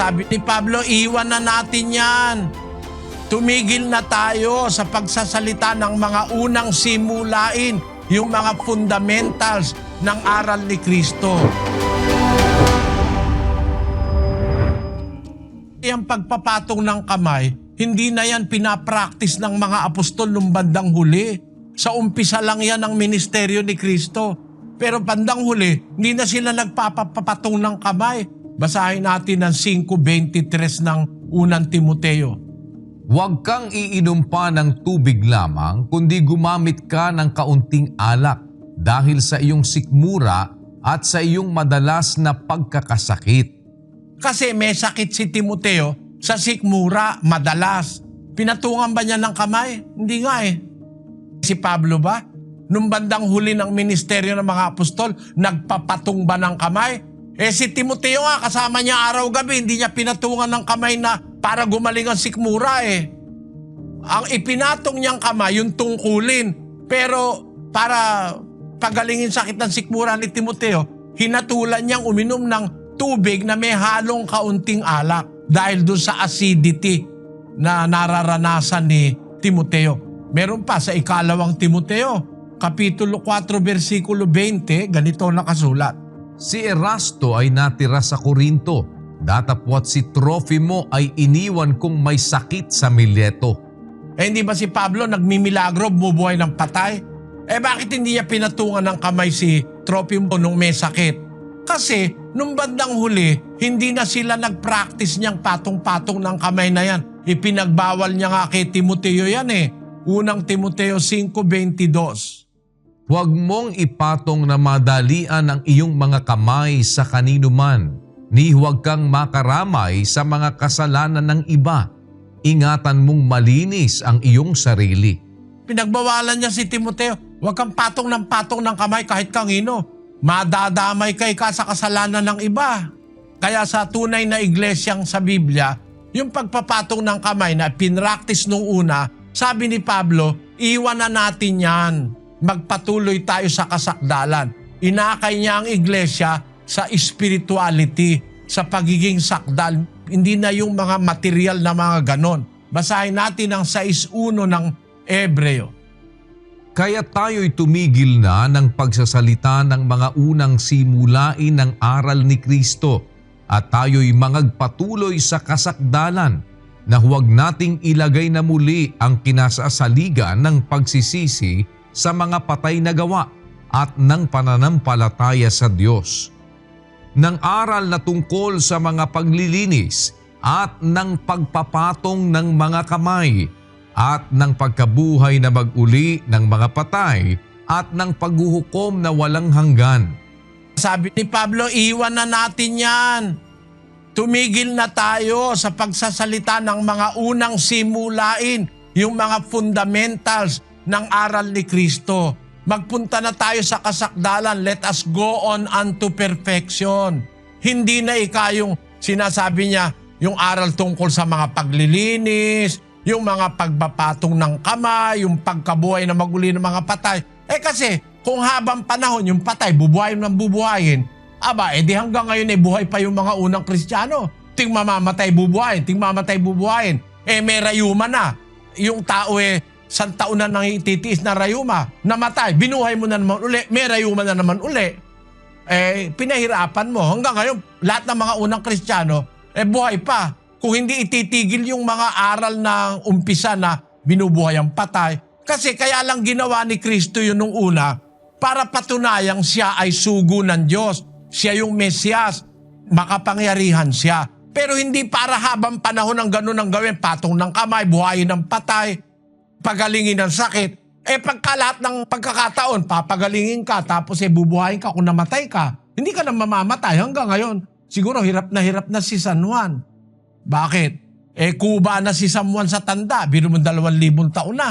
Sabi ni Pablo, iwan na natin yan. Tumigil na tayo sa pagsasalita ng mga unang simulain, yung mga fundamentals ng aral ni Kristo. Yung pagpapatong ng kamay, hindi na yan pinapractice ng mga apostol nung bandang huli. Sa umpisa lang yan ang ministeryo ni Kristo. Pero bandang huli, hindi na sila nagpapapatong ng kamay. Basahin natin ang 5:23 ng unang Timoteo. Huwag kang iinom pa ng tubig lamang, kundi gumamit ka ng kaunting alak dahil sa iyong sikmura at sa iyong madalas na pagkakasakit. Kasi may sakit si Timoteo sa sikmura, madalas. Pinatungan ba niya ng kamay? Hindi nga eh. Si Pablo ba? Nung bandang huli ng ministeryo ng mga apostol, nagpapatong ba ng kamay? Si Timoteo nga, kasama niya araw-gabi, hindi niya pinatungan ng kamay na para gumaling ang sikmura eh. Ang ipinatong niyang kamay, yung tungkulin. Pero para pagalingin sakit ng sikmura ni Timoteo, hinatulan niyang uminom ng tubig na may halong kaunting alak dahil doon sa acidity na nararanasan ni Timoteo. Meron pa sa ikalawang Timoteo, Kapitulo 4, versikulo 20, ganito nakasulat. Si Erasto ay natira sa Corinto, datapwat si Trofimo ay iniwan kong may sakit sa Mileto. Hindi ba si Pablo nagmimilagro, bumubuhay ng patay? Bakit hindi niya pinatungan ng kamay si Trofimo nung may sakit? Kasi nung bandang huli, hindi na sila nag-practice niyang patong-patong ng kamay na yan. Ipinagbawal niya nga kay Timoteo yan eh. Unang Timoteo 5:22. Huwag mong ipatong na madalian ang iyong mga kamay sa kanino man, ni huwag kang makaramay sa mga kasalanan ng iba. Ingatan mong malinis ang iyong sarili. Pinagbawalan niya si Timoteo, huwag kang patong ng kamay kahit kangino. Madadamay ka sa kasalanan ng iba. Kaya sa tunay na iglesyang sa Biblia, yung pagpapatong ng kamay na pinractice nung una, sabi ni Pablo, iwan na natin yan. Magpatuloy tayo sa kasakdalan. Inakay niya ang iglesia sa spirituality, sa pagiging sakdal. Hindi na yung mga material na mga ganon. Basahin natin ang 6:1 ng Hebreo. Kaya tayo'y tumigil na ng pagsasalita ng mga unang simulain ng aral ni Kristo at tayo'y mangagpatuloy sa kasakdalan na huwag nating ilagay na muli ang kinasasaligan ng pagsisisi sa mga patay na gawa at ng pananampalataya sa Diyos. Ng aral na tungkol sa mga paglilinis at ng pagpapatong ng mga kamay at ng pagkabuhay na mag-uli ng mga patay at ng paghuhukom na walang hanggan. Sabi ni Pablo, iwan na natin yan. Tumigil na tayo sa pagsasalita ng mga unang simulain, yung mga fundamentals ng aral ni Kristo. Magpunta na tayo sa kasakdalan. Let us go on unto perfection. Hindi na yung sinasabi niya, yung aral tungkol sa mga paglilinis, yung mga pagpapatong ng kamay, yung pagkabuhay na maguli ng mga patay. Kasi kung habang panahon yung patay, bubuhayin ng bubuhayin, di hanggang ngayon buhay pa yung mga unang Kristiyano. Ting mamamatay bubuhayin, ting mamatay bubuhayin. May rayuma na. Yung tao isang taon na nang ititiis na rayuma, namatay, binuhay mo na naman uli, may rayuma na naman uli. Pinahirapan mo. Hanggang ngayon, lahat ng mga unang Kristiyano, buhay pa. Kung hindi ititigil yung mga aral ng umpisa na binubuhay ang patay. Kasi kaya lang ginawa ni Kristo yun nung una, para patunayang siya ay sugo ng Diyos. Siya yung Mesiyas, makapangyarihan siya. Pero hindi para habang panahon ng ganun ang gawin, patong ng kamay, buhayin ng patay, pagalingin ng sakit. Pagka lahat ng pagkakataon, papagalingin ka, tapos bubuhayin ka kung namatay ka. Hindi ka na mamamatay hanggang ngayon. Siguro hirap na si San Juan. Bakit? Kuba na si San Juan sa tanda. Biro mo 2,000 taon na.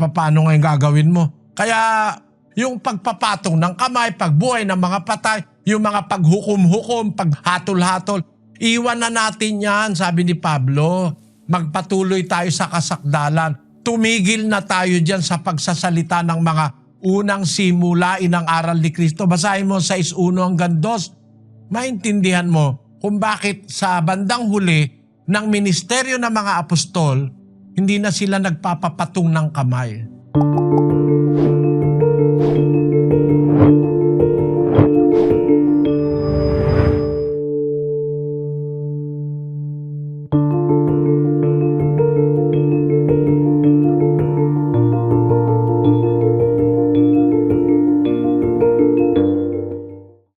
Paano ngayon gagawin mo? Kaya yung pagpapatong ng kamay, pagbuhay ng mga patay, yung mga paghukom-hukom, paghatol-hatol, iwan na natin yan, sabi ni Pablo. Magpatuloy tayo sa kasakdalan. Tumigil na tayo dyan sa pagsasalita ng mga unang simulain ng aral ni Kristo. Basahin mo 6:1 hanggang 2. Maintindihan mo kung bakit sa bandang huli ng ministeryo ng mga apostol, hindi na sila nagpapapatong ng kamay.